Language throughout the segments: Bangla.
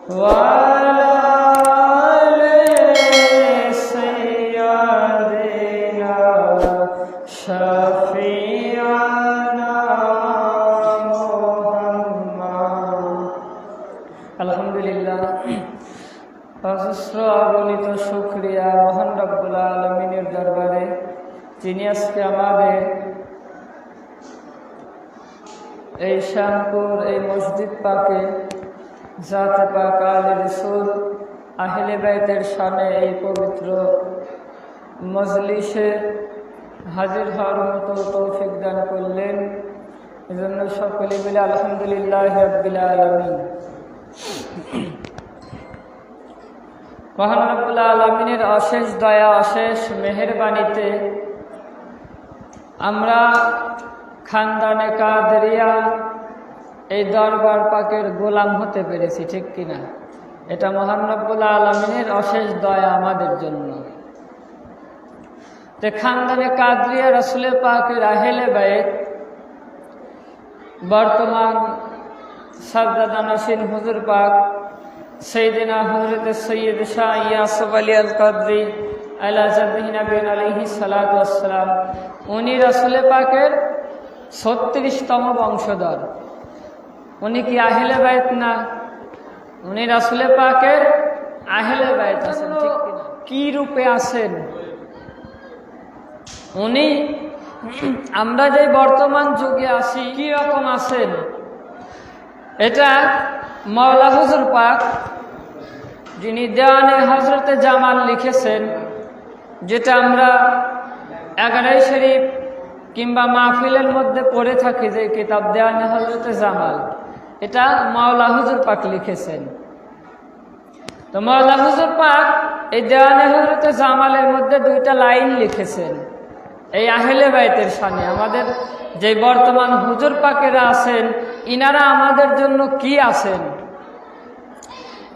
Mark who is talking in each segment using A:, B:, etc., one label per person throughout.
A: وعلى آل سيدنا شفيعنا محمد আলহামদুলিল্লাহ অজস্র অগণিত শুকরিয়া মহান রব্বুল আলামিনের দরবারে, যিনি আজকে আমাদের এই শ্যামপুর এই মসজিদ পাকে জাতে পাক আলে রাসূল আহলে বাইতের শানে এই পবিত্র মজলিসে হাজির হওয়ার মতো তৌফিক দান করলেন। এজন্য সকলে মিলে আলহামদুলিল্লাহ রাব্বিল আলামিন। মহান রব্বুল আলামিনের অশেষ দয়া, অশেষ মেহেরবানিতে আমরা খানদানে কাদেরিয়া এই দরবার পাকের গোলাম হতে পেরেছি, ঠিক কিনা? এটা মহান রব্বুল আলামিনের অশেষ দয়া আমাদের জন্য। তো খানদানে কাদেরিয়া রাসূল পাকের আহলে বাইত বর্তমান সাজ্জাদা নশীন হুজুর পাক সৈয়দিনা হযরত সৈয়দ শাহ ইয়াসুফ আলী আল কাদরি আলা জাদ্দিহি নবীন আলাইহিস সালাতু ওয়াস সালাম, উনি রাসূল পাকের 36তম বংশধর। উনি কি আহলে বাইত না? উনি রাসূল পাকের আহলে বাইত আছেন, ঠিক কিনা? কি রূপে আছেন উনি? আমরা যে বর্তমান যুগে আছি কি রকম আছেন, এটা মাওলা হুজুর পাক যিনি দেওয়ানে হজরতে জামাল লিখেছেন, যেটা আমরা 11 শরীফ কিংবা মাহফিলের মধ্যে পড়ে থাকি, যে কিতাব দেওয়ানে হজরতে জামাল, এটা মাওলা হুজুর পাক লিখেছেন। তো মাওলা হুজুর পাক এই দেওয়ানে হজরতে জামালের মধ্যে 2টা লাইন লিখেছেন এই আহলে বাইতের শানে। আমাদের যে বর্তমান হুজুর পাকেরা আছেন, ইনারা আমাদের জন্য কি আছেন,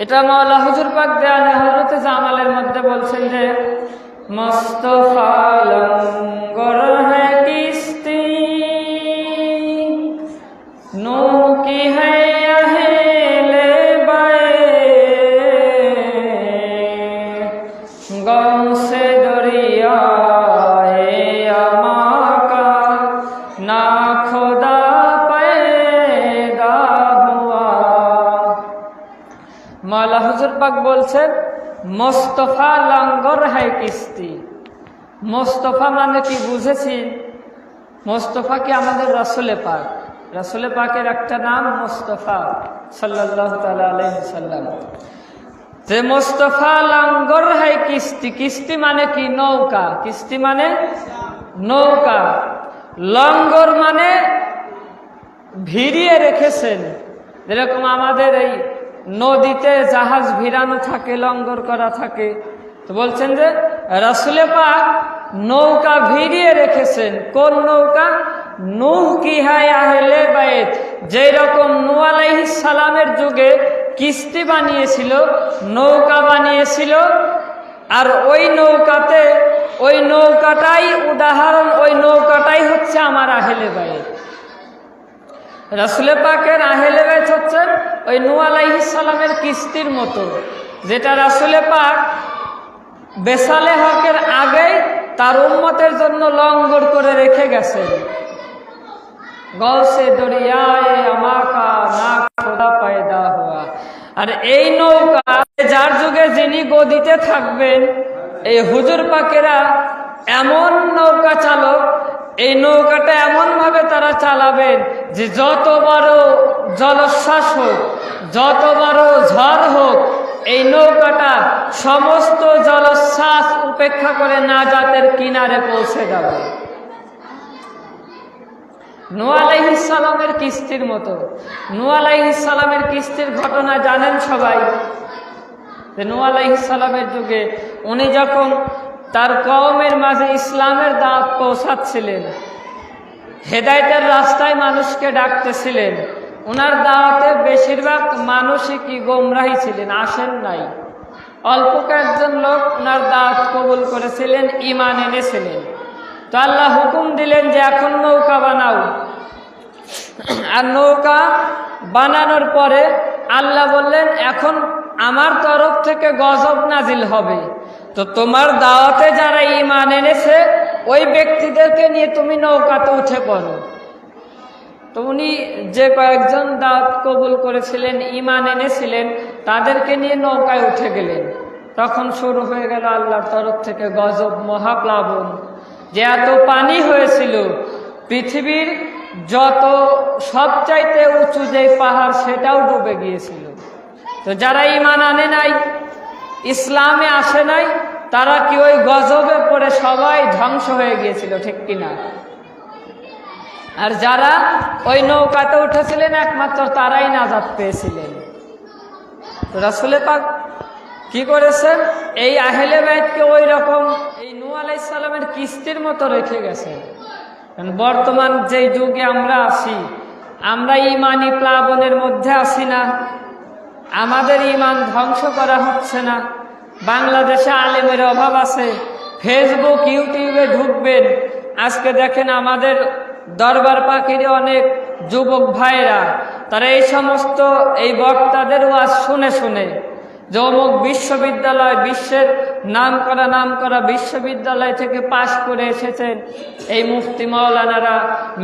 A: এটা মাওলা হুজুর পাক দেওয়ানে হযরত জামালের মধ্যে বলছেন যে মুস্তাফা লঙ্গর হ্যায় কিস্তি নো কি হ্যায় আহলে বাইত গৌসে দরিয়া মাওলা হুজুর পাক বলছেন মুস্তাফা লঙ্গর হ্যায় কিস্তি। মুস্তাফা মানে কি বুঝেছি? মুস্তাফা কি আমাদের রাসূল পাক, রাসূল পাকের একটা নাম মুস্তাফা সাল্লাল্লাহু তাআলা আলাইহি সাল্লাম। যে মুস্তাফা লঙ্গর হ্যায় কিস্তি, কিস্তি মানে কি? নৌকা। কিস্তি মানে নৌকা, লঙ্গর মানে ভিড়িয়ে রেখেছেন। যেরকম আমাদের এই নদীতে জাহাজ ভিড়ানো থাকে, লঙ্গর করা থাকে, তো বলছেন যে রাসূল পাক নৌকা ভিড়িয়ে রেখেছেন। কোন নৌকা? নূহ কি হায় আহলে বাইত। যেই রকম নূহ আলাইহিস সালামের যুগে কিস্তি বানিয়েছিল, নৌকা বানিয়েছিল, আর ওই নৌকাতে, ওই নৌকাটাই উদাহরণ, ওই নৌকাটাই হচ্ছে আমার আহলে বাইত। রাসূল পাকের আহলে বাইত হচ্ছে ওই নূহ আলাইহিস সালামের কিস্তির মতো, যেটা রাসূল পাক বেসালে হকের আগেই তার উম্মতের জন্য লঙ্গর করে রেখে গেছেন। গৌসে দরিয়ায়ে আমাকা না খোদা পয়দা হুয়া। আর এই নৌকা যার যুগে যিনি গদিতে থাকবেন, এই হুজুর পাকেরা এমন নৌকা চালক, এই নৌকাটা এমন ভাবে তারা চালাবেন যে যত বড় জলোচ্ছ্বাস হোক, যত বড় ঝড় হোক, এই নৌকাটা সমস্ত জলোচ্ছ্বাস উপেক্ষা করে নাজাতের কিনারে পৌঁছে যাবে। নূহ আলাইহিস সালামের কিস্তির মতো। নূহ আলাইহিস সালামের কিস্তির ঘটনা জানেন সবাই, যে নূহ আলাইহিস সালামের যুগে উনি যখন তার কওমের মাঝে ইসলামের দাওয়াত পৌঁছাচ্ছিলেন, হেদায়েতের রাস্তায় মানুষকে ডাকতেছিলেন, ওনার দাওয়াতে বেশিরভাগ মানুষই কি গোমরাহী ছিলেন, আসেন নাই। অল্প কয়েকজন লোক ওনার দাওয়াত কবুল করেছিলেন, ঈমান এনেছিলেন। তো আল্লাহ হুকুম দিলেন যে এখন নৌকা বানাও। আর নৌকা বানানোর পরে আল্লাহ বললেন এখন আমার তরফ থেকে গজব নাজিল হবে, তো তোমার দাওয়াতে যারা ঈমান এনেছে ওই ব্যক্তিদেরকে নিয়ে তুমি নৌকাতে উঠে পড়ো। তো উনি যে কয়েকজন দাওয়াত কবুল করেছিলেন, ঈমান এনেছিলেন, তাদেরকে নিয়ে নৌকায় উঠে গেলেন। তখন শুরু হয়ে গেল আল্লাহর তরফ থেকে গজব, মহাপ্লাবন, যে এত পানি হয়েছিল পৃথিবীর যত সবচাইতে উঁচু যে পাহাড় সেটাও ডুবে গিয়েছিল। তো যারা ঈমান আনে নাই, ইসলামে আসে নাই, তারা কি ওই গজবে পড়ে সবাই ধ্বংস হয়ে গিয়েছিল, ঠিক কিনা? আর যারা ওই নৌকাতে উঠেছিলেন একমাত্র তারাই নাজাত পেয়েছিলেন। তো রাসূল পাক কি করেছেন, এই আহলে বাইতকে ওই রকম এই নূহ আলাইহিস সালামের কিস্তির মতো রেখে গেছেন। কারণ বর্তমান যেই যুগে আমরা আছি, আমরা ঈমানি প্লাবনের মধ্যে আছি না, আমাদের ঈমান ধ্বংস করা হচ্ছে না। বাংলাদেশে আলেমের অভাব আছে, ফেসবুক ইউটিউবে ঢুকবেন, আজকে দেখেন আমাদের দরবার পাখির অনেক যুবক ভাইরা তারা এই সমস্ত এই বক্তাদের ওয়াজ শুনে শুনে যে অমুক বিশ্ববিদ্যালয়, বিশ্বের নাম করা বিশ্ববিদ্যালয় থেকে পাশ করে এসেছেন এই মুফতি মাওলানারা,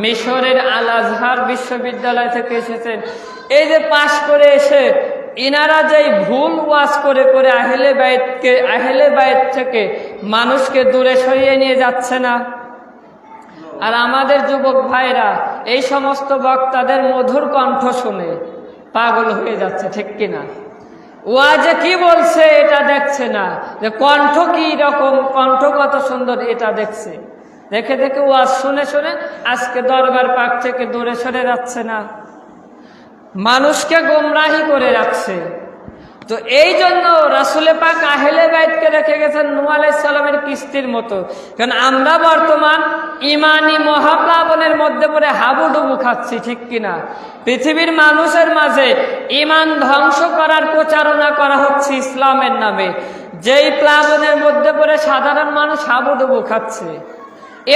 A: মিশরের আল আজহার বিশ্ববিদ্যালয় থেকে এসেছেন, এই যে পাশ করে এসে ইনারা যেই ভুল ওয়াজ করে করে আহলে বাইত থেকে মানুষকে দূরে সরিয়ে নিয়ে যাচ্ছে না। আর আমাদের যুবক ভাইরা এই সমস্ত বক্তাদের মধুর কণ্ঠ শুনে পাগল হয়ে যাচ্ছে, ঠিক কিনা? ওয়াজে কি বলছে এটা দেখছে না, যে কণ্ঠ কি রকম, কণ্ঠ কত সুন্দর এটা দেখছে। দেখে দেখে ওয়াজ শুনে শুনে আজকে দরবার পাক থেকে দূরে সরে যাচ্ছে না, মানুষকে গোমরাহি করে রাখছে। তো এই জন্য রাসূল পাক আহলে বাইতকে রেখে গেছেন নূহ আলাইহিস সালামের কিস্তির মতো। কারণ আমরা বর্তমান ঈমানি মহাপ্লাবনের মধ্যে পড়ে হাবুডুবু খাচ্ছি, ঠিক কিনা? পৃথিবীর মানুষের মাঝে ঈমান ধ্বংস করার প্রচারণা করা হচ্ছে ইসলামের নামে, যেই প্লাবনের মধ্যে পড়ে সাধারণ মানুষ হাবুডুবু খাচ্ছে।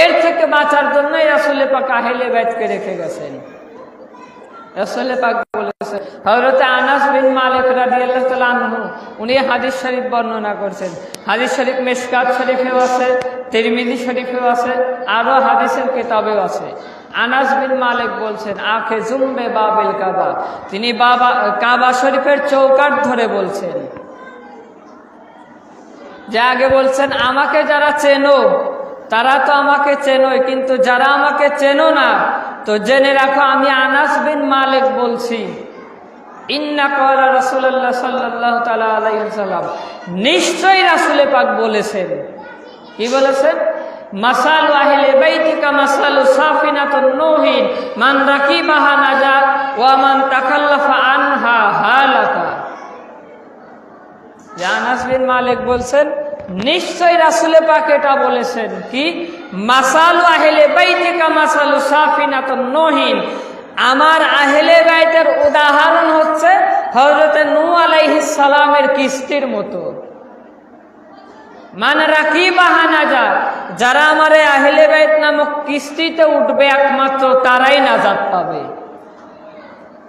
A: এর থেকে বাঁচার জন্যই রাসূল পাক আহলে বাইতকে রেখে গেছেন। রাসূল পাক বলেছেন, হযরত আনাস বিন মালিক রাদিয়াল্লাহু তাআলা আনহু উনি হাদিস শরীফ বর্ণনা করছেন। হাদিস শরীফ মিশকাত শরীফেও আছে, তিরমিজি শরীফেও আছে, আরো হাদিসের কিতাবেও আছে। আনাস বিন মালিক বলছেন, আখে জুমবে বাবিল কাবা, তিনি কাবা শরীফের চৌকাঠ ধরে বলছেন, যে আগে বলছেন আমাকে যারা চেনো তারা তো আমাকে চেনোই, কিন্তু যারা আমাকে চেনো না তো জেনে রাখো আমি আনাস বিন মালিক বলছি, ইন্না ক্বালা রাসূলুল্লাহ সাল্লাল্লাহু তাআলা আলাইহি ওয়াসাল্লাম, নিশ্চয়ই রাসূল পাক বলেছেন। কি বলেছেন? মাসালু আহলে বাইতিকা মাসালু সাফিনাতুন নূহিন মান রাকিবাহা নাজা ওয়া মান তাকাল্লাফা আনহা হালাকা। আনাস বিন মালিক বলছেন নিশ্চয় রাসূল পাক এটা বলেছেন, কি মাসালু আহলে বাইতিকা মাসালু সাফিনাতুন নূহিন, আমার আহলে বাইতের উদাহরণ হচ্ছে হযরত নূহ আলাইহিস সালামের কিস্তির মতো। মান রাকিবাহা নাজা, যারা আমার আহলে বাইত নামক কিস্তিতে উঠবে একমাত্র তারাই নাজাত পাবে।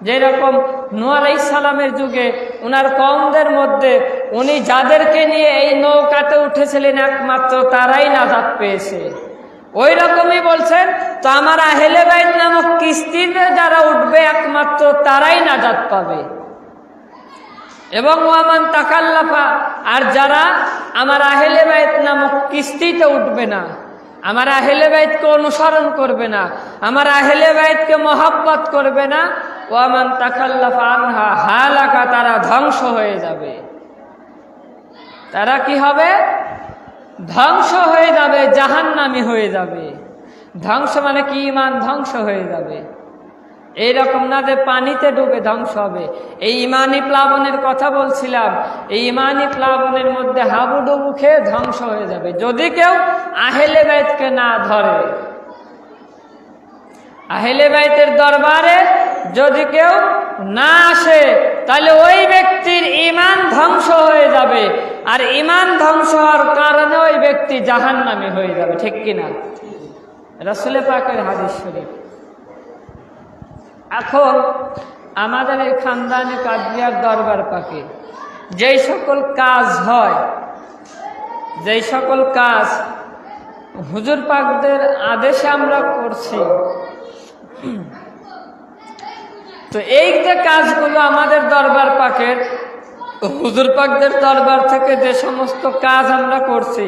A: যেরকম নূহ আলাইহিস সালামের যুগে উনার কওমদের মধ্যে উনি যাদেরকে নিয়ে এই নৌকাতে উঠেছিলেন একমাত্র তারাই নাজাত পেয়েছে, ওই রকমই বলছেন তো আমার আহলে বাইত নামক কিস্তিতে যারা উঠবে একমাত্র তারাই নাজাত পাবে। এবং ওয়ামান তাকাল্লাফা, আর যারা আমার আহলে বাইত নামক কিস্তিতে উঠবে না, আমার আহলে বাইতকে অনুসরণ করবে না, আমার আহলে বাইতকে মহব্বত করবে না, ওয়ামান তাকাল্লাফা আনহা হালাকা, তারা ধ্বংস হয়ে যাবে। তারা কি হবে? ধ্বংস হয়ে যাবে, জাহান্নামী হয়ে যাবে। ধ্বংস মানে কি? ঈমান ধ্বংস হয়ে যাবে। এইরকম না যে পানিতে ডুবে ধ্বংস হবে। এই ঈমানি প্লাবনের কথা বলছিলাম, এই ঈমানি প্লাবনের মধ্যে হাবুডুবু খেয়ে ধ্বংস হয়ে যাবে যদি কেউ আহলে বাইতকে না ধরে। আহলে বাইতের দরবারে যদি কেউ না আসে তাহলে ওই ব্যক্তির ঈমান ধ্বংস হয়ে যাবে, আর ঈমান ধ্বংস হওয়ার কারণে ওই ব্যক্তি জাহান্নামী হয়ে যাবে, ঠিক কিনা? রাসূল পাকের হাদিস শরীফ। এখন আমাদের এই খানদানে কাদরিয়ার দরবার পাকে যেই সকল কাজ হয়, যেই সকল কাজ হুজুর পাকদের আদেশে আমরা করছি, তো এই যে কাজগুলো আমাদের দরবার পাকের হুজুর পাকদের দরবার থেকে যে সমস্ত কাজ আমরা করছি,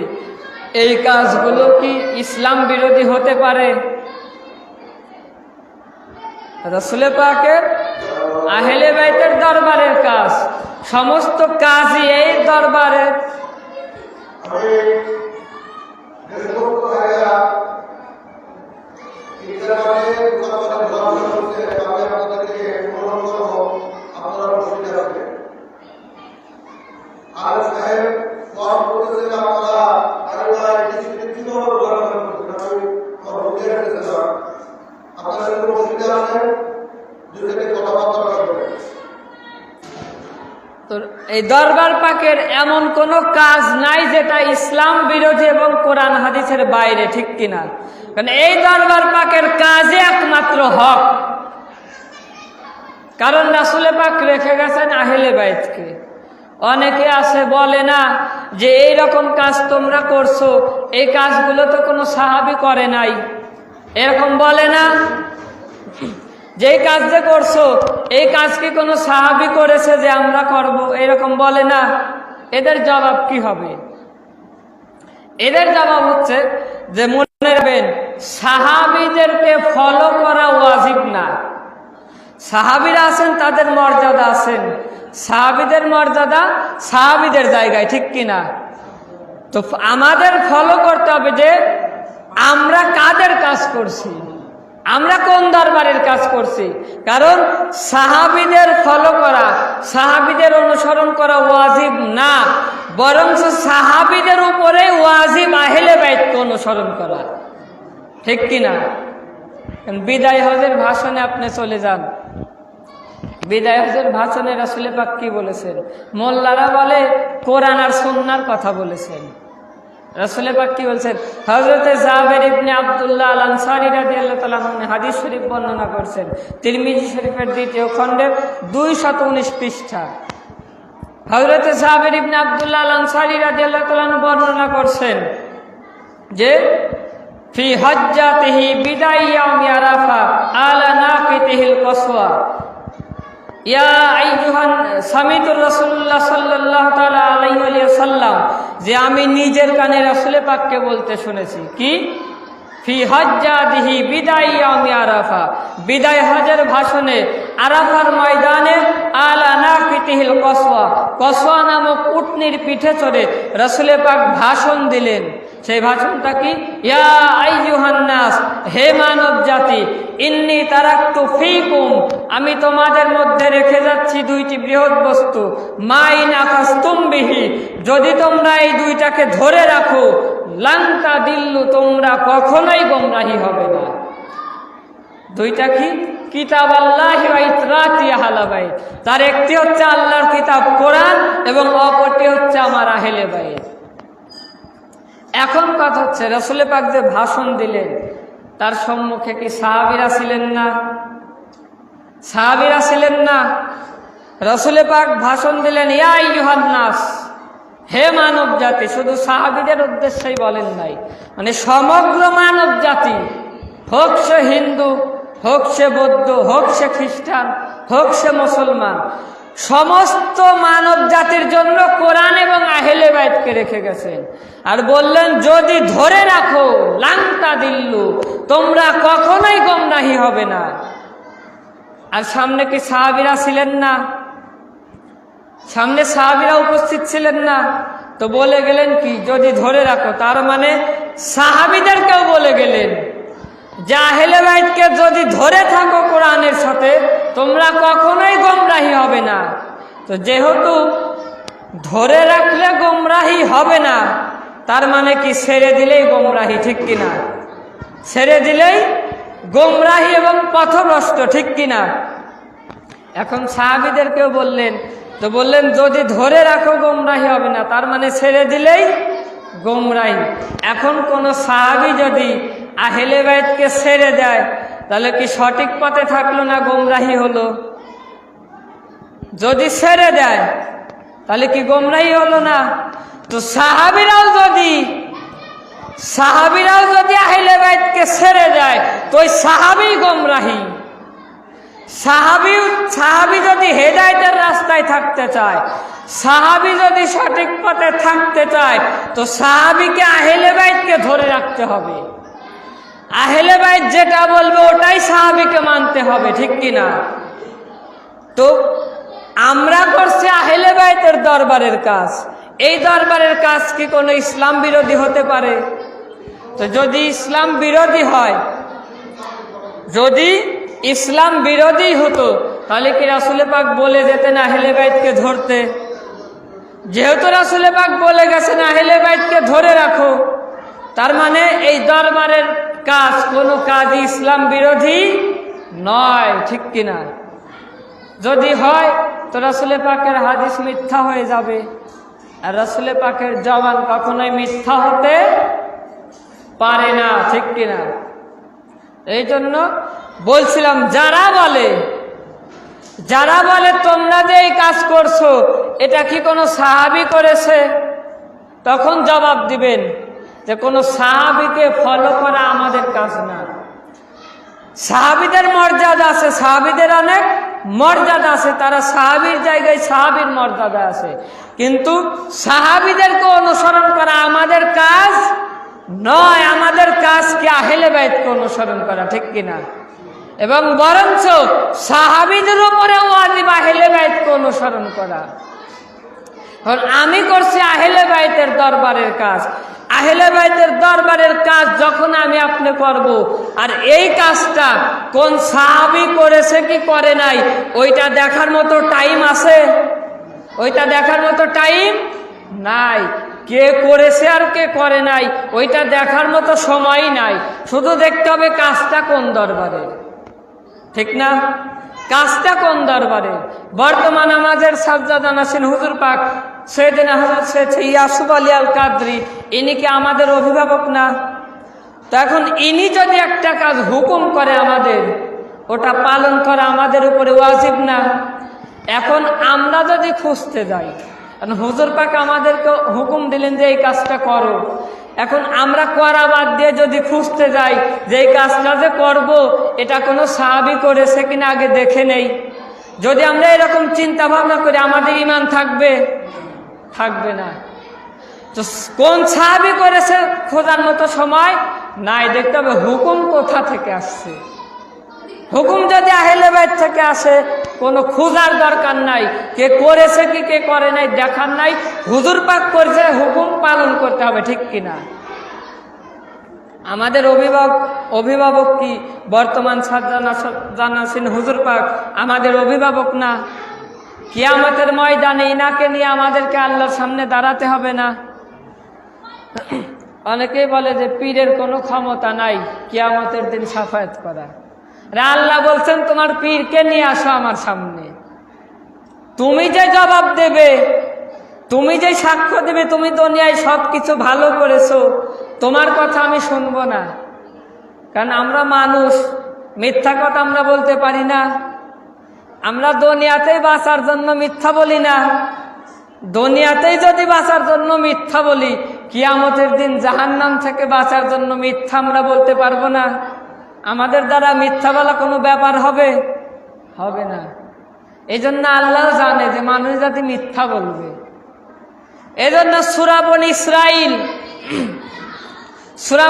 A: এই কাজগুলো কি ইসলাম বিরোধী হতে পারে? রাসূল পাকের আহলে বাইতের দরবারের কাজ, সমস্ত কাজই এই দরবারের। তো এই দরবার পাকের এমন কোনো কাজ নাই যেটা ইসলাম বিরোধী এবং কোরআন হাদিসের বাইরে, ঠিক কিনা? কারণ এই দরবার পাকের কাজে একমাত্র হক, কারণ রাসূল পাক রেখে গেছেন আহলে বাইতকে। অনেকে আছে বলে না যে এই রকম কাজ তোমরা করছো, এই কাজগুলো তো কোনো সাহাবী করে নাই, এরকম বলে না। যেই কাজ যে করছো এই কাজ কি কোনো সাহাবী করেছে যে আমরা করব, এরকম বলে না। এদের জবাব কি হবে? এদের জবাব হচ্ছে যে মনে রাখবেন, সাহাবীদেরকে ফলো করা ওয়াজিব না। সাহাবীরা আছেন, তাদের মর্যাদা আছেন, সাহাবীদের মর্যাদা সাহাবীদের জায়গায়, ঠিক কিনা? তো আমাদের ফলো করতে হবে যে আমরা কাদের কাজ করছি, আমরা কোন দরবারের কাজ করছি। কারণ সাহাবীদের ফলো করা, সাহাবীদের অনুসরণ করা ওয়াজিব না, বরং সাহাবীদের উপরে ওয়াজিব আহলে বাইতকে অনুসরণ করা, ঠিক কিনা? বিদায় হজের ভাষণে আপনি চলে যান, বিদায় হজের ভাষণে রাসূল পাক কি বলেছেন? মোল্লারা বলে কোরআন আর সুন্নাহর কথা বলেছেন। রাসূল পাক কি বলছেন? হযরতে জাবের ইবনে আব্দুল্লাহ আল আনসারী রাদিয়াল্লাহু তাআলা আনহু হাদিস শরীফ বর্ণনা করেছেন, তিরমিজি শরীফের 2য় খণ্ডের 219 পৃষ্ঠা। হযরতে জাবের ইবনে আব্দুল্লাহ আল আনসারী রাদিয়াল্লাহু তাআলা আনহু বর্ণনা করছেন যে ফি হজ্জাতিহি বিদায় ইয়াউমি আরাফা আলা নাকিতিহিল কসওয়া ইয়া আইয়ুহান সামিতুর রাসূলুল্লাহ সাল্লাল্লাহু তাআলা আলাইহি ওয়া সাল্লাম, যে আমি নিজের কানে রাসূল পাককে বলতে শুনেছি কি? ফি হজ্জাতিহি বিদায় ইয়াউমি আরাফা, বিদায় হজের ভাষণে আরাফার ময়দানে আলা নাকিতিহিল কসওয়া, কসওয়া নামক উটনির পিঠে চড়ে রাসূল পাক ভাষণ দিলেন। সেই ভাষণটা কি? ইয়া আইয়ুহান নাস, হে মানব জাতি, ইন্নী তারাকতু ফীকুম, আমি তোমাদের মধ্যে রেখে যাচ্ছি দুইটি বৃহৎ বস্তু, মা ইন আখাযতুম বিহি, যদি তোমরা এই দুইটাকে ধরে রাখো, লান তাদিল্লু, তোমরা কখনোই গোমরাহী হবে না। দুইটা কি? কিতাবাল্লাহি ওয়া ইতরাতি আহলে বাইত, তার একটি হচ্ছে আল্লাহর কিতাব কোরআন এবং অপরটি হচ্ছে আমার আহলে বাইত। এখন কথা হচ্ছে রাসূল পাক যে ভাষণ দিলেন তার সম্মুখে কি সাহাবীরা ছিলেন না? সাহাবীরা ছিলেন না। রাসূল পাক ভাষণ দিলেন ইয়া আইয়ুহান নাস, হে মানব জাতি, শুধু সাহাবীদের উদ্দেশ্যেই বলেন নাই, মানে সমগ্র মানব জাতি, হোক সে হিন্দু, হোক সে বৌদ্ধ, হোক সে খ্রিস্টান, হোক সে মুসলমান, সমস্ত মানব জাতির জন্য কোরআন এবং আহলে বাইতকে রেখে গেছেন। আর বললেন যদি ধরে রাখো, লান তাদিল্লু, তোমরা কখনোই গোমরাহী হবে না। আর সামনে কি সাহাবীরা ছিলেন না? সামনে সাহাবীরা উপস্থিত ছিলেন না? তো বলে গেলেন কি? যদি ধরে রাখো, তার মানে সাহাবীদেরকেও বলে গেলেন যে আহলে বাইতকে যদি ধরে থাকো কোরআনের সাথে, তোমরা কখনোই গোমরাহী হবে না। তো যেহেতু ধরে রাখলে গোমরাহী হবে না, তার মানে কি ছেড়ে দিলেই গোমরাহী, ঠিক কিনা? ছেড়ে দিলেই গোমরাহী এবং পথভ্রষ্ট, ঠিক কিনা? এখন সাহাবীদেরকেও বললেন, তো বললেন যদি ধরে রাখো গোমরাহী হবে না, তার মানে ছেড়ে দিলেই গোমরাহী। এখন কোন সাহাবী যদি আহলে বাইতকে ছেড়ে দেয়, তাহলে কি সঠিক পথে থাকলো না গোমরাহী হলো? যদি ছেড়ে দেয় তাহলে কি গোমরাহি হলো না? তো সাহাবীরাও যদি আহলে বাইতকে ছেড়ে দেয় তো ওই সাহাবী গোমরাহি। সাহাবী যদি হেদায়েতের রাস্তায় থাকতে চায়, সাহাবী যদি সঠিক পথে থাকতে চায়, তো সাহাবীকে আহলে বাইতকে ধরে রাখতে হবে। আহলে বাইত যেটা বলবে ওটাই সাহাবীকে মানতে হবে, ঠিক কিনা? তো আমরা করছি আহলে বাইতের দরবারের কাজ। এই দরবারের কাজ কি কোনো ইসলাম বিরোধী হতে পারে? তো যদি ইসলাম বিরোধী হয়, যদি ইসলাম বিরোধী হতো তাহলে কি রাসূল পাক বলে যেতেন আহলে বাইতকে ধরতে? যেহেতু রাসূল পাক বলে গেছেন আহলে বাইতকে ধরে রাখো, তার মানে এই দরবারের কাজ কোনো কাজই ইসলাম বিরোধী নয়, ঠিক কিনা? যদি হয় তো রাসূল পাকের হাদিস মিথ্যা হয়ে যাবে, আর রাসূল পাকের জবান কখনোই মিথ্যা হতে পারে না, ঠিক কিনা? এই জন্য বলছিলাম, যারা বলে তোমরা যে এই কাজ করছো এটা কি কোনো সাহাবী করেছে, তখন জবাব দিবেন যে কোনো সাহাবীকে ফলো করা আমাদের কাজ না। সাহাবীদের মর্যাদা আছে, সাহাবীদের অনেক মর্যাদা আছে, তারা সাহাবীর জায়গায় সাহাবীর মর্যাদা আছে, কিন্তু সাহাবীদেরকে অনুসরণ করা আমাদের কাজ নয়। আমাদের কাজ কি আহলে বাইতকে অনুসরণ করা, ঠিক কিনা? এবং বরঞ্চ সাহাবীদের উপরে ওয়াজিব আহলে বাইতকে অনুসরণ করা। আমি করছি আহলে বাইতের দরবারের কাজ। আহলে বাইতের দরবারের কাজ যখন আমি আপনি করব, আর এই কাজটা কোন সাহাবী করেছে কি করে নাই ওইটা দেখার মতো টাইম আছে? ওইটা দেখার মতো টাইম নাই। কে করেছে আর কে করে নাই ওইটা দেখার মতো সময় নাই। শুধু দেখতে হবে কাজটা কোন দরবারে, ঠিক না? কাজটা কোন দরবারে? বর্তমান আমাদের সাজ্জাদা নাসিন হুজুর পাক সৈয়দনা হযরত শেখ ইয়াসুফ আলী আল কাদরি, ইনি কি আমাদের অভিভাবক না? তো এখন ইনি যদি একটা কাজ হুকুম করে আমাদের, ওটা পালন করা আমাদের উপরে ওয়াজিব না? এখন আমরা যদি খুঁজতে যাই, হুজুর পাক আমাদেরকে হুকুম দিলেন যে এই কাজটা করো, এখন আমরা করা বাদ দিয়ে যদি খুঁজতে যাই যে এই কাজটা যে করব এটা কোনো সাহাবী করেছে কিনা আগে দেখে নেই, যদি আমরা এরকম চিন্তা ভাবনা করি আমাদের ঈমান থাকবে? থাকবে না। তো কোন সাহাবী করেছে খোঁজার মতো সময় নাই। দেখতে হবে হুকুম কোথা থেকে আসছে। হুকুম যদি আহলে বাইত থেকে আসে কোনো খোঁজার দরকার নাই, কে করেছে কি কে করে নাই দেখার নাই, হুজুর পাক করেছে হুকুম পালন করতে হবে, ঠিক কিনা? আমাদের অভিভাবক কি বর্তমান সাজ্জাদা নাসিন হুজুর পাক আমাদের অভিভাবক না? কিয়ামতের ময়দানে ইনাকে নিয়ে আমাদেরকে আল্লাহর সামনে দাঁড়াতে হবে না? অনেকেই বলে যে পীরের কোনো ক্ষমতা নাই কিয়ামতের দিন সাফায়াত করা। আল্লাহ বলছেন তোমার পীরকে নিয়ে আসো আমার সামনে, তুমি যে জবাব দেবে, তুমি যে সাক্ষ্য দেবে তুমি দুনিয়ায় সবকিছু ভালো করেছো, তোমার কথা আমি শুনবো না। কারণ আমরা মানুষ, মিথ্যা কথা আমরা বলতে পারি না। আমরা দুনিয়াতেই বাঁচার জন্য মিথ্যা বলি না। দুনিয়াতেই যদি বাঁচার জন্য মিথ্যা বলি, কিয়ামতের দিন জাহান্নাম থেকে বাঁচার জন্য মিথ্যা আমরা বলতে পারবো না? আমাদের দ্বারা মিথ্যা বলা কোনো ব্যাপার হবে? হবে না। এই জন্য আল্লাহ জানে যে মানুষ জাতি মিথ্যা বলবে। এই জন্য সূরা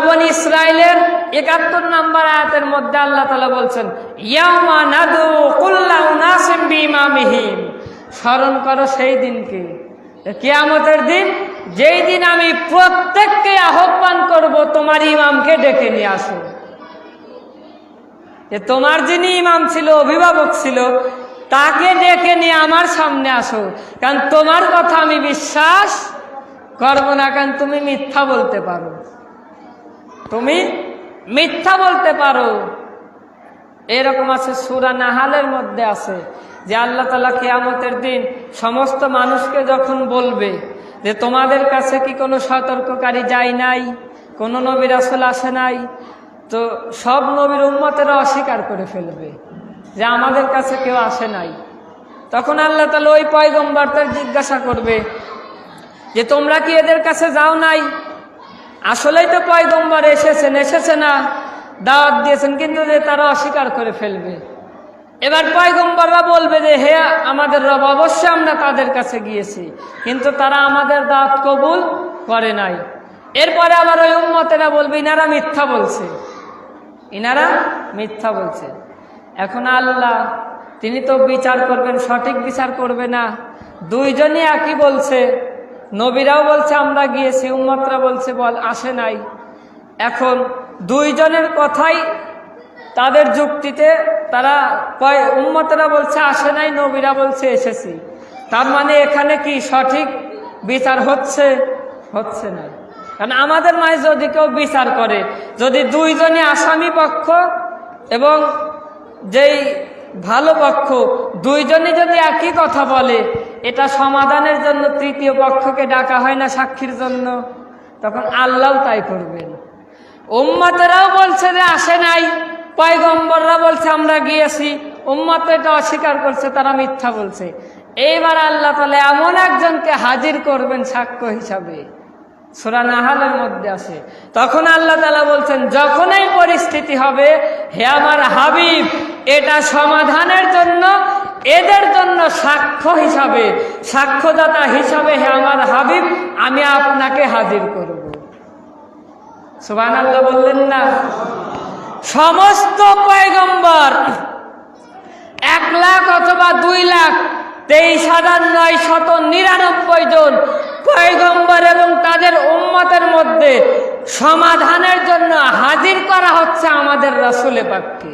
A: বনী ইসরাঈলের ৭১ নম্বর আয়াতের মধ্যে আল্লাহ তাআলা বলছেন, ইয়াউমা নাদু কুল্লা উনাসিম বিইমামিহিম, স্মরণ করো সেই দিনকে, কিয়ামতের দিন, যেই দিন আমি প্রত্যেককে আহ্বান করব তোমার ইমামকে ডেকে নিয়ে আসো। যে তোমার যিনি ইমাম ছিল, অভিভাবক ছিল, তাকে ডেকে নিয়ে আমার সামনে আসো, কারণ তোমার কথা আমি বিশ্বাস করব না, কারণ তুমি মিথ্যা বলতে পারো, তুমি মিথ্যা বলতে পারো। এরকম আছে সূরা নাহালের মধ্যে আছে যে আল্লাহ তাআলা কিয়ামতের দিন সমস্ত মানুষকে যখন বলবে যে তোমাদের কাছে কি কোনো সতর্ককারী যায় নাই, কোনো নবী রাসূল আসে নাই, তো সব নবীর উম্মতেরা অস্বীকার করে ফেলবে যে আমাদের কাছে কেউ আসে নাই। তখন আল্লাহ তাআলা ওই পয়গম্বরদের জিজ্ঞাসা করবে যে তোমরা কি এদের কাছে যাও নাই? আসলেই তো পয়গম্বর এসেছে না, দাওয়াত দিয়েছেন, কিন্তু যে তারা অস্বীকার করে ফেলবে। এবার পয়গম্বররা বলবে যে হে আমাদের রব, অবশ্যই আমরা তাদের কাছে গিয়েছি, কিন্তু তারা আমাদের দাওয়াত কবুল করে নাই। এরপরে আবার ওই উম্মতেরা বলবে ইনারা মিথ্যা বলছে, ইনারা মিথ্যা বলছে। এখন আল্লাহ তিনি তো বিচার করবেন, সঠিক বিচার করবে না। দুইজনই একই বলছে, নবীরাও বলছে আমরা গিয়েছি, উম্মতরা বলছে আসে নাই। এখন দুইজনের কথাই তাদের যুক্তিতে তারা উম্মতরা বলছে আসে নাই, নবীরা বলছে এসেছি। তার মানে এখানে কি সঠিক বিচার হচ্ছে? হচ্ছে না। কারণ আমাদের মাঝে যদি কেউ বিচার করে, যদি দুইজনই আসামি পক্ষ এবং যেই ভালো পক্ষ দুইজনে যদি একই কথা বলে, এটা সমাধানের জন্য তৃতীয় পক্ষকে ডাকা হয় না সাক্ষীর জন্য? তখন আল্লাহও তাই করবেন। উম্মতেরাও বলছে যে আসে নাই, পয়গম্বররা বলছে আমরা গিয়েছি, উম্মত এটা অস্বীকার করছে, তারা মিথ্যা বলছে। এইবার আল্লাহ তাআলা এমন একজনকে হাজির করবেন সাক্ষ্য হিসাবে, সূরা নাহালের মধ্যে আছে। তখন আল্লাহ তাআলা বলছেন যখন এই পরিস্থিতি হবে, হে আমার হাবিব, এটা সমাধানের জন্য এদের জন্য সাক্ষ্য হিসাবে, সাক্ষ্যদাতা হিসাবে হে আমার হাবিব আমি আপনাকে হাজির করব। সুবহানাল্লাহ বললেন না? সমস্ত পয়গম্বর 1,00,000 অথবা 2,23,999 জন পয়গম্বর এবং তাদের উম্মতের মধ্যে সমাধানের জন্য হাজির করা হচ্ছে আমাদের রাসূলে পাককে।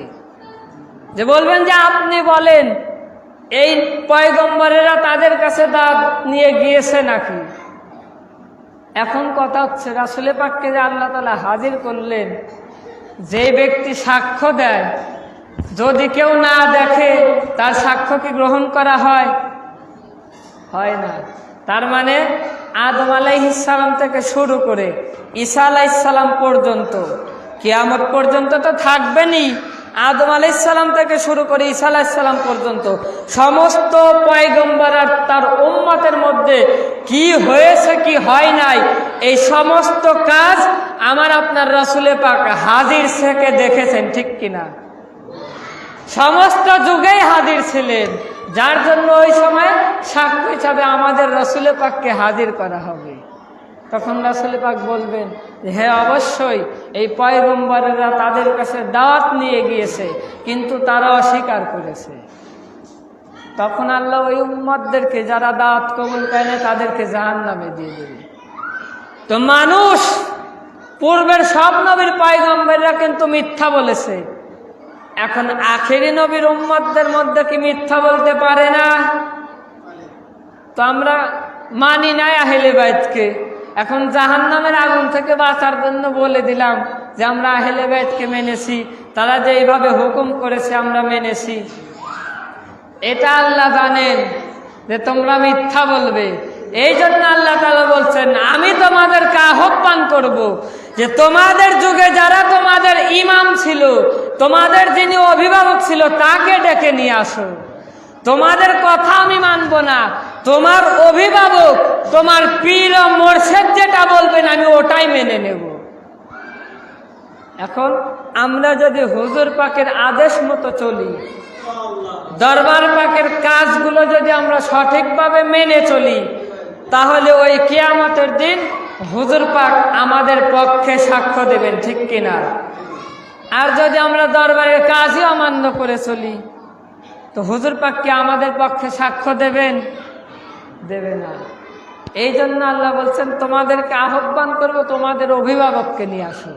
A: যে বলবেন যে আপনি বলেন এই পয়গম্বরেরা তাদের কাছে দাওয়াত নিয়ে গিয়েছে নাকি? এখন কথা হচ্ছে রাসূলে পাককে যে আল্লাহ তাআলা হাজির করলেন, যে ব্যক্তি সাক্ষ্য দেয় যদি কেউ না দেখে তার সাক্ষ্য কি গ্রহণ করা হয়? হয় না। তার মানে আদম আলাইহিস সালাম থেকে শুরু করে ঈসা আলাইহিস সালাম পর্যন্ত, কিয়ামত পর্যন্ত তো থাকবেনই। আদম আলাইহিস সালাম থেকে শুরু করে ঈসা আলাইহিস সালাম পর্যন্ত সমস্ত পয়গম্বর আর তার উম্মতের মধ্যে কি হয়েছে কি হয় নাই, এই সমস্ত কাজ আমার আপনার রাসূলে পাক হাজির থেকে দেখেছেন, ঠিক কিনা? সমস্ত যুগেই হাজির ছিলেন, যার জন্য ওই সময় সাক্ষ্য হিসাবে আমাদের রাসূলে পাককে হাজির করা হবে। তখন রাসূলে পাক বলবেন হ্যাঁ অবশ্যই এই পয়গম্বরেরা তাদের কাছে দাওয়াত নিয়ে গিয়েছে, কিন্তু তারা অস্বীকার করেছে। তখন আল্লাহ ওই উম্মতদেরকে যারা দাওয়াত কবুল করে না তাদেরকে জাহান্নামে দিয়ে দেবে। তো মানুষ পূর্বের সব নবীর পয়গম্বররা কিন্তু মিথ্যা বলেছে, এখন আখেরি নবীর উম্মতদের মধ্যে কি মিথ্যা বলতে পারে না? তো আমরা মানি নাই আহলে বাইতকে, এখন জাহান্নামের আগুন থেকে বাঁচার জন্য বলে দিলাম যে আমরা আহলে বাইতকে মেনেছি, তারা যে এইভাবে হুকুম করেছে আমরা মেনেছি। এটা আল্লাহ জানেন যে তোমরা মিথ্যা বলবে। এই জন্য আল্লাহ তাআলা বলছেন আমি তোমাদেরকে আহ্বান করব যে তোমাদের যুগে যারা তোমাদের ইমাম ছিল, তোমাদের যিনি অভিভাবক ছিল, তাকে ডেকে নিয়ে আসো। তোমাদের কথা আমি মানব না, তোমার অভিভাবক তোমার পীর ও মুর্শিদ যেটা বলবেন আমি ওটাই মেনে নেব। এখন আমরা যদি হুজুর পাকের আদেশ মতো চলি, দরবার পাকের কাজগুলো যদি আমরা সঠিকভাবে মেনে চলি, তাহলে ওই কিয়ামতের দিন হুজুর পাক আমাদের পক্ষে সাক্ষ্য দেবেন, ঠিক কিনা? আর যদি আমরা দরবারের কাজই অমান্য করে চলি, তো হুজুর পাক কি আমাদের পক্ষে সাক্ষ্য দেবেন? দেবে না। এই জন্য আল্লাহ বলছেন তোমাদেরকে আহ্বান করব তোমাদের অভিভাবককে নিয়ে আসো।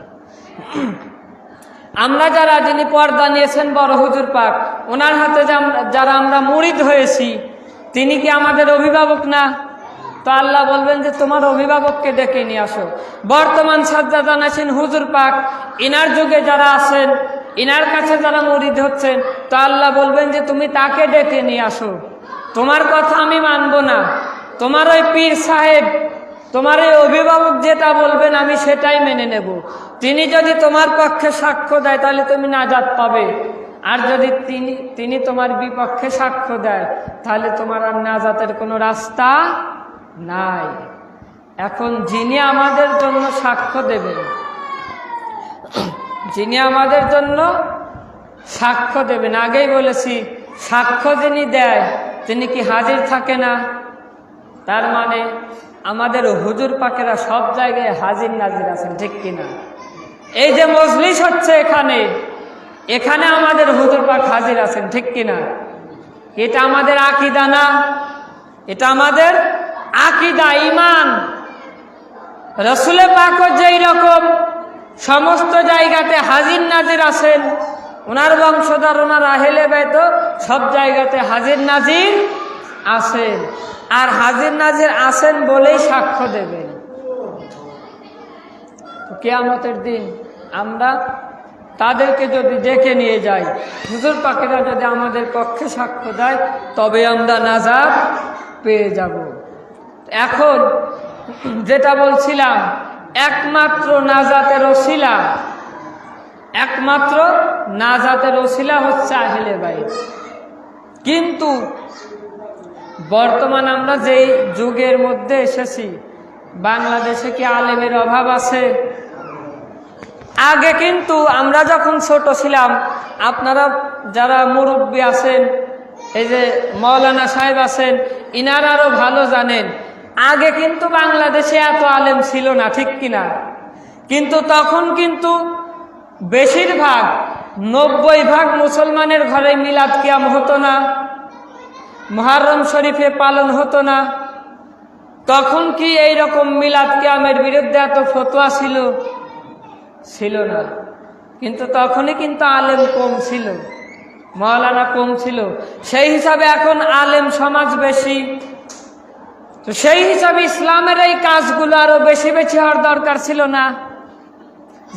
A: আমরা যারা যিনি পর্দা নিয়েছেন বড় হুজুর পাক, ওনার হাতে যারা আমরা মুরিদ হয়েছি, তিনি কি আমাদের অভিভাবক না? তো আল্লাহ বলবেন যে তোমার অভিভাবককে ডেকে নিয়ে আসো। বর্তমান সাজ্জাদান আছেন হুজুর পাক, ইনার যুগে যারা আছেন, ইনার কাছে যারা মুরিদ হচ্ছেন, তো আল্লাহ বলবেন যে তুমি তাকে ডেকে নিয়ে আসো। তোমার কথা আমি মানব না, তোমার ওই পীর সাহেব, তোমার এই অভিভাবক যেটা বলবেন আমি সেটাই মেনে নেব। তিনি যদি তোমার পক্ষে সাক্ষ্য দেয় তাহলে তুমি নাজাত পাবে, আর যদি তিনি তোমার বিপক্ষে সাক্ষ্য দেয়, তাহলে তোমার আর নাজাতের কোনো রাস্তা নাই। এখন যিনি আমাদের জন্য সাক্ষ্য দেবেন, যিনি আমাদের জন্য সাক্ষ্য দেবেন, আগেই বলেছি সাক্ষ্য যিনি দেয় তিনি কি হাজির থাকে না? তার মানে আমাদের হুজুর পাকেরা সব জায়গায় হাজির নাজির আছেন, ঠিক কিনা? এই যে মজলিস হচ্ছে এখানে আমাদের হুজুর পাক হাজির আছেন, ঠিক কিনা? এটা আমাদের আকীদা না? এটা আমাদের আকীদা, ঈমান। রাসূল পাকও যেই রকম সমস্ত জায়গাতে হাজির নাজির আছেন, ওনার বংশধর, ওনার আহলে বাইত সব জায়গাতে হাজির নাজির আছেন। আর হাজির নাজির আছেন বলেই সাক্ষ্য দেবেন। কিয়ামতের দিন আমরা তাদেরকে যদি ডেকে নিয়ে যাই, হুজুর পাকেরা যদি আমাদের পক্ষে সাক্ষ্য দেয়, তবে আমরা নাজাত পেয়ে যাব। এখন যেটা বলছিলাম, একমাত্র নাজাতের ওসিলা হচ্ছে আহলে বাইত। কিন্তু বর্তমান আমরা যেই যুগের মধ্যে এসেছি, বাংলাদেশে কি আলেমের অভাব আছে? আগে কিন্তু আমরা যখন ছোট ছিলাম, আপনারা যারা মুরব্বী আছেন, এই যে মাওলানা সাহেব আছেন, ইনারা আরো ভালো জানেন, আগে কিন্তু বাংলাদেশে এত আলেম ছিল না, ঠিক কিনা? কিন্তু তখন কিন্তু বেশিরভাগ 90% মুসলমানের ঘরে মিলাদ কিয়াম হতো না, মুহররম শরীফে পালন হতো না। তখন কি এই রকম মিলাদ কিয়ামের বিরুদ্ধে এত ফতোয়া ছিল না। কিন্তু তখনই কিন্তু আলেম কম ছিল, মাওলানা কম ছিল। সেই হিসাবে এখন আলেম সমাজ বেশি, তো সেই হিসাবে ইসলামের এই কাজগুলো আরো বেশি বেশি হওয়ার দরকার ছিল না?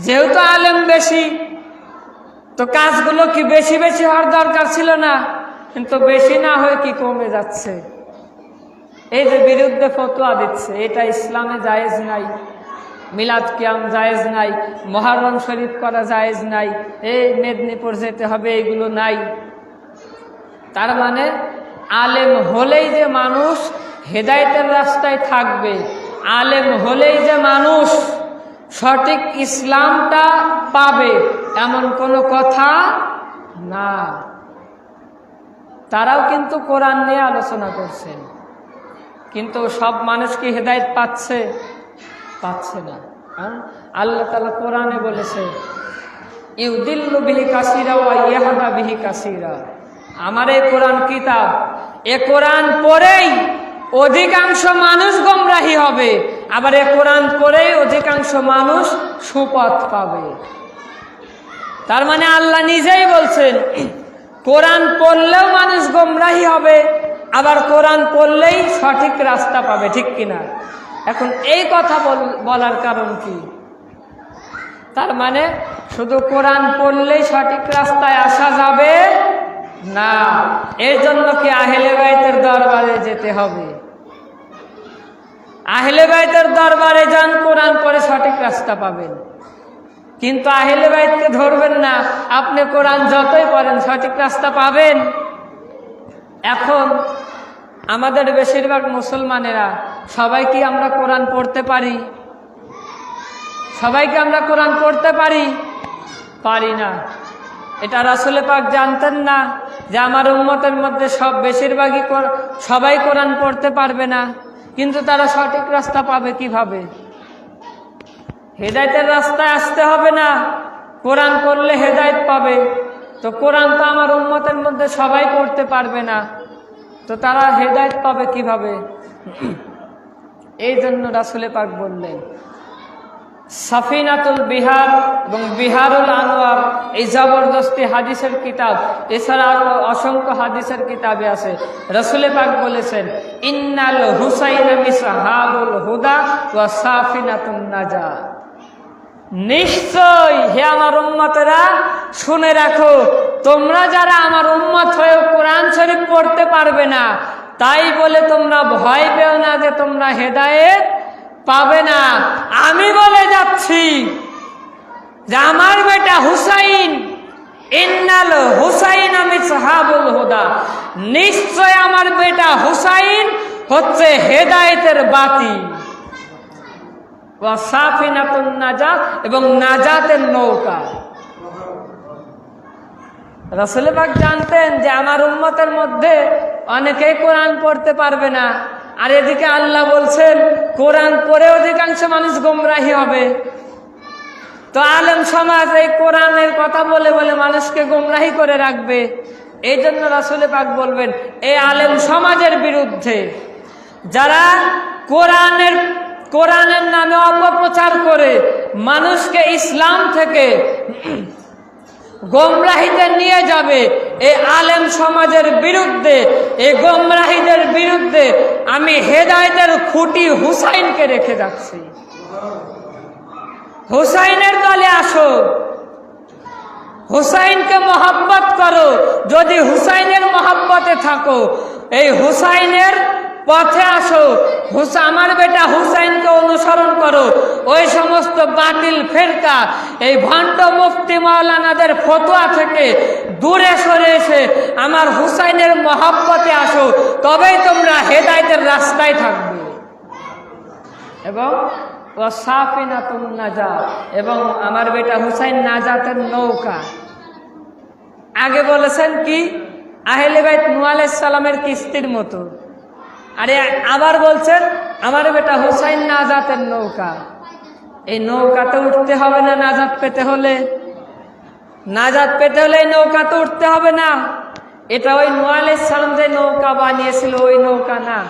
A: যেহেতু আলেম বেশি, তো কাজগুলো কি বেশি বেশি হওয়ার দরকার ছিল না? কিন্তু বেশি না হয়ে কি কমে যাচ্ছে? এই যে বিরুদ্ধে ফতোয়া দিচ্ছে, এটা ইসলামে জায়েজ নাই, মিলাদ কিয়াম জায়েজ নাই, মুহররম শরীফ করা জায়েজ নাই, এই মেদিনীপুর যেতে হবে, এইগুলো নাই। তার মানে আলেম হলেই যে মানুষ হেদায়েতের রাস্তায় থাকবে, আলেম হলেই যে মানুষ সঠিক ইসলামটা পাবে, এমন কোনো কথা না। তারাও কিন্তু কোরআন নিয়ে আলোচনা করছেন, কিন্তু সব মানুষ কি হেদায়েত পাচ্ছে না। আল্লাহ তাআলা কোরআনে বলেছে, ইউদিল্লু বিহি কাসীরা ওয়া ইয়াহদা বিহি কাসীরা। আমার এই কোরআন কিতাব, এ কোরআন পড়েই অধিকাংশ মানুষ গোমরাহী হবে, আবার এ কোরআন পড়েই অধিকাংশ মানুষ সুপথ পাবে। তার মানে আল্লাহ নিজেই বলছেন, কোরআন পড়লেও মানুষ গোমরাহী হবে, আবার কোরআন পড়লেই সঠিক রাস্তা পাবে, ঠিক কিনা? এখন এই কথা বলার কারণ কি? তার মানে শুধু কোরআন পড়লেই সঠিক রাস্তায় আসা যাবে না, এর জন্য কি আহলে বাইতের দরবারে যেতে হবে? আহলে বাইতের দরবারে যান, কোরআন পড়ে সঠিক রাস্তা পাবেন। কিন্তু আহলে বাইতকে ধরবেন না, আপনি কোরআন যতই পড়েন সঠিক রাস্তা পাবেন? এখন আমাদের বেশিরভাগ মুসলমানেরা সবাই কি আমরা কোরআন পড়তে পারি? সবাইকে আমরা কোরআন পড়তে পারি না। এটা রাসূল পাক জানতেন না যে আমার উম্মতের মধ্যে বেশিরভাগই সবাই কোরআন পড়তে পারবে না, কিন্তু তারা সঠিক রাস্তা পাবে কিভাবে? হেদায়েতের রাস্তায় আসতে হবে না, কোরআন পড়লে হেদায়েত পাবে। তো কোরআন তো আমার উম্মতের মধ্যে সবাই পড়তে পারবে না, তো তারা হেদায়েত পাবে কিভাবে? এই জন্য রাসূল পাক বললেন, সাফিনাতুল বিহার এবং বিহারুল আনোয়ার, এই জবরদস্তি হাদিসের কিতাব, এছাড়া আরো অসংখ্য হাদিসের কিতাবে আছে। রাসূল পাক বলেছেন, ইন্নাল হুসাইনা মিসহাবুল হুদা ওয়া সাফিনাতুন নাজাত। নিশ্চয় হে আমার উম্মতেরা, শুনে রাখো, তোমরা যারা আমার উম্মত হয়ে কোরআন শরীফ পড়তে পারবে না, তাই বলে তোমরা ভয় পেও না যে তোমরা হেদায়েত পাবে না। আমি বলে যাচ্ছি যে আমার বেটা হুসাইন, ইন্নাল হুসাইন মিসহাবুল হুদা, নিশ্চয় আমার বেটা হুসাইন হচ্ছে হেদায়েতের বাতি, ওয়া সাফিনাতুন নাজাত, এবং নাজাতের নৌকা। রাসূল পাক জানতেন যে আমার উম্মতের মধ্যে অনেকেই কোরআন পড়তে পারবে না, আর এদিকে আল্লাহ বলছেন কোরআন পড়ে অধিকাংশ মানুষ গোমরাহী হবে। তো আলেম সমাজ এই কোরআনের কথা বলে বলে মানুষকে গোমরাহী করে রাখবে। এই জন্য রাসূল পাক বলবেন এই আলেম সমাজের বিরুদ্ধে যারা কোরআনের নামে অপপ্রচার করে মানুষকে ইসলাম থেকে গোমরাহিতে নিয়ে যাবে, এই আলেম সমাজের বিরুদ্ধে, এই গোমরাহিদের বিরুদ্ধে আমি হেদায়েতের খুঁটি হুসাইনকে রেখে যাচ্ছি। হুসাইনের দলে আসো, হুসাইনকে মহব্বত করো। যদি হুসাইনের মহব্বতে থাকো, এই হুসাইনের পথে আসো, আমার বেটা হুসাইনকে অনুসরণ করো। ওই সমস্ত বাতিল ফেরকা, এই ভণ্ড মুফতি মাওলানাদের ফতোয়া থেকে দূরে সরে এসে আমার হুসাইনের মহব্বতে আসো, তবেই তোমরা হেদায়েতের রাস্তায় থাকবে। এবং ওয়াসাফিনাতুন নাজাত, এবং আমার বেটা হুসাইন নাজাতের নৌকা। আগে বলেছেন কি আহলে বাইত নূহ আলাইহিস সালামের কিস্তির মতো, আরে আবার বলছেন আমার বেটা হুসাইন নাজাতের নৌকা। এই নৌকাতে উঠতে হবে না নাজাত পেতে হলে? নাজাত পেতে হলে এই নৌকাতে উঠতে হবে না? এটা ওই নূহ আলাইহিস সালাম যে নৌকা বানিয়েছিল ওই নৌকা না।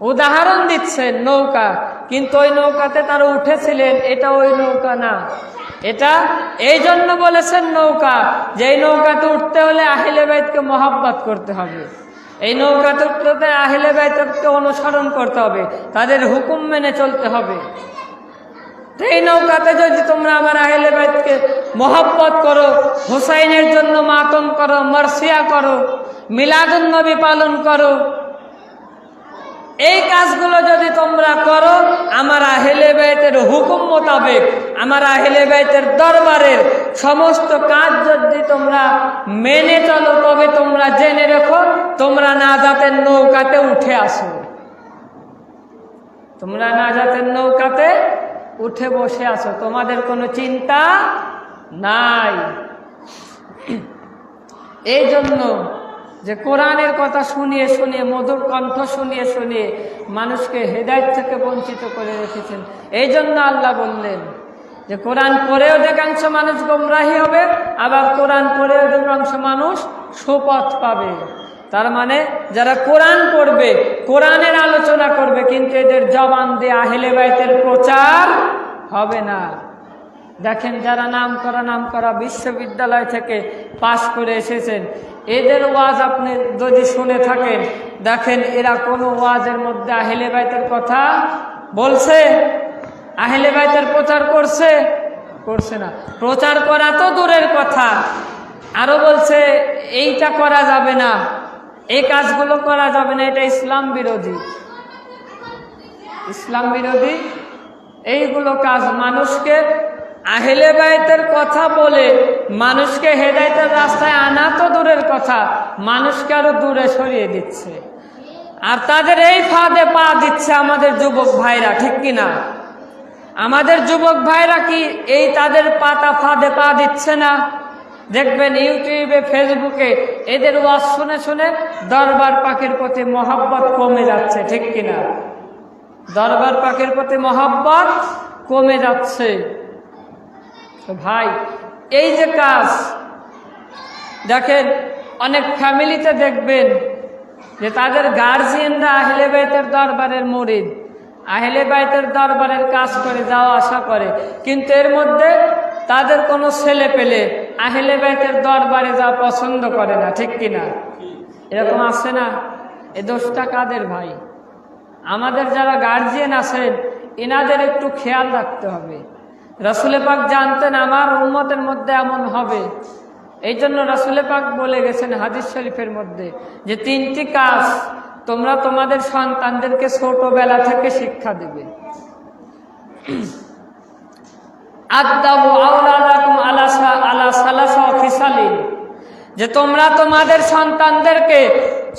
A: উদাহরণ দিচ্ছেন নৌকা, কিন্তু ওই নৌকাতে তারা উঠেছিলেন, এটা ওই নৌকা না। এটা এই জন্য বলেছেন নৌকা, যে এই নৌকাতে উঠতে হলে আহলে বাইতকে মহব্বত করতে হবে, এই নৌকাতে উঠতে হলে আহলে বাইতকে অনুসরণ করতে হবে, তাদের হুকুম মেনে চলতে হবে। এই নৌকাতে যদি তোমরা আমার আহলে বাইতকে মহব্বত করো, হুসাইনের জন্য মাতম করো, মারসিয়া করো, মিলাদুন নবী পালন করো, এই কাজগুলো যদি তোমরা করো, আমার আহলে বাইতের হুকুম মোতাবেক, আমার আহলে বাইতের দরবারের সমস্ত কাজ যদি তোমরা মেনে চলো, তবে তোমরা জেনে রেখো তোমরা নাজাতের নৌকাতে উঠে আসো, তোমরা নাজাতের নৌকাতে উঠে বসে আসো, তোমাদের কোনো চিন্তা নাই। এই জন্য যে কোরআনের কথা শুনিয়ে শুনিয়ে, মধুর কণ্ঠ শুনিয়ে শুনিয়ে মানুষকে হেদায়েত থেকে বঞ্চিত করে রেখেছেন। এই জন্য আল্লাহ বললেন যে কোরআন পড়ে অধিকাংশ মানুষ গোমরাহী হবে, আবার কোরআন পড়ে অধিকাংশ মানুষ সুপথ পাবে। তার মানে যারা কোরআন পড়বে, কোরআনের আলোচনা করবে, কিন্তু এদের জবান দিয়ে আহলে বাইতের প্রচার হবে না। দেখেন যারা নাম করা বিশ্ববিদ্যালয় থেকে পাশ করে এসেছেন, এদের ওয়াজ আপনি যদি শুনে থাকেন, দেখেন এরা কোনো ওয়াজের মধ্যে আহলে বাইতের কথা বলছে? আহলে বাইতের প্রচার করছে না। প্রচার করা তো দূরের কথা, আরো বলছে এইটা করা যাবে না, এই কাজগুলো করা যাবে না, এটা ইসলাম বিরোধী। ইসলাম বিরোধী এইগুলো কাজ মানুষকে আহলে বাইতের কথা বলে মানুষকে হেদায়েতের রাস্তায় আনা তো দূরের কথা, মানুষকে আরো দূরে সরিয়ে দিচ্ছে। আর তাদের এই ফাঁদে পা দিচ্ছে আমাদের যুবক ভাইরা, ঠিক কিনা? আমাদের যুবক ভাইরা কি এই তাদের ফাঁদে পা দিচ্ছে না? দেখবেন ইউটিউবে, ফেসবুকে এদের ওয়াজ শুনে শুনে দরবার পাকের প্রতি মহব্বত কমে যাচ্ছে, ঠিক কিনা? দরবার পাকের প্রতি মহব্বত কমে যাচ্ছে। ভাই এই যে কাজ, দেখেন অনেক ফ্যামিলিতে দেখবেন যে তাদের গার্জিয়ানরা আহলে বাইতের দরবারের মুরিদ, আহলে বাইতের দরবারের কাজ করে যাওয়া আসা করে, কিন্তু এর মধ্যে তাদের কোনো ছেলে পেলে আহলে বাইতের দরবারে যাওয়া পছন্দ করে না, ঠিক কিনা? এরকম আছে না? এ দোষটা কাদের ভাই? আমাদের যারা গার্জিয়ান আছেন এনাদের একটু খেয়াল রাখতে হবে। রাসূল পাক জানতেন আমার উম্মতের মধ্যে এমন হবে, এই জন্য রাসূল পাক বলে গেছেন হাদিস শরীফের মধ্যে যে 3টি কাজ তোমরা তোমাদের সন্তানদেরকে ছোটবেলা থেকে শিক্ষা দেবে। আদাবু আওলাদাকুম আলা সালাসা ফিসালিন, যে তোমরা তোমাদের সন্তানদেরকে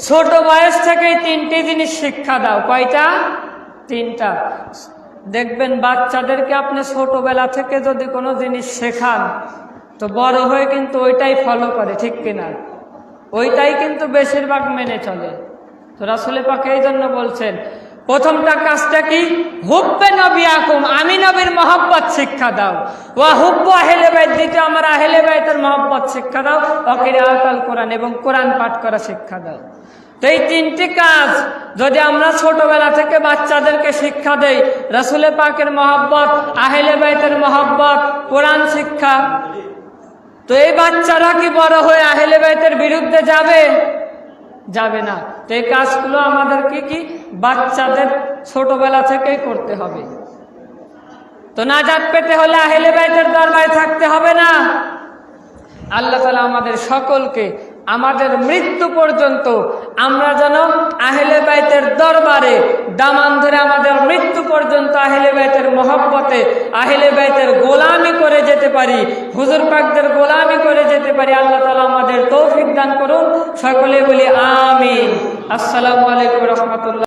A: ছোট বয়স থেকেই 3টি জিনিস শিক্ষা দাও। কয়টা? 3টা। দেখবেন বাচ্চাদেরকে আপনি ছোটবেলা থেকে যদি কোনো জিনিস শেখান তো বড় হয়ে কিন্তু ওইটাই ফলো করে, ঠিক কিনা? ওইটাই কিন্তু বেশিরভাগ মেনে চলে। তো রাসূল পাক এই জন্য বলছেন প্রথমটা কাজটা কি? হুব্বে নবিয়াকুম, আমি নবীর মহব্বত শিক্ষা দাও। ওয়া হুব্বু আহলে বাইত, দ্বিতীয় আমার আহলে বাইতের মহব্বত শিক্ষা দাও। ওয়া কিরাআতুল কোরআন, এবং কোরআন পাঠ করা শিক্ষা দাও। তো এই 3টি কাজ যদি আমরা ছোটবেলা থেকে বাচ্চাদেরকে শিক্ষা দেই, রাসূল পাকের মহব্বত, আহলে বাইতের মহব্বত, কোরআন শিক্ষা, তো এই বাচ্চারা কি বড় হয়ে আহলে বাইতের বিরুদ্ধে যাবে? যাবে না। তো এই কাজগুলো আমাদেরকে কি বাচ্চাদের ছোটবেলা থেকেই করতে হবে। তো নাজাত পেতে হলে আহলে বাইতের দরবারে থাকতে হবে না। আল্লাহ তাআলা আমাদের সকলকে আমাদের মৃত্যু পর্যন্ত আমরা যেন আহলে বাইতের দরবারে দামান ধরে আমাদের মৃত্যু পর্যন্ত আহলে বাইতের মহব্বতে আহলে বাইতের গোলামি করে যেতে পারি, হুজুর পাকদের গোলামি করে যেতে পারি। আল্লাহ তাআলা আমাদের তৌফিক দান করুন। সকলে বলি আমিন। আসসালামু আলাইকুম ওয়া রাহমাতুল্লাহ।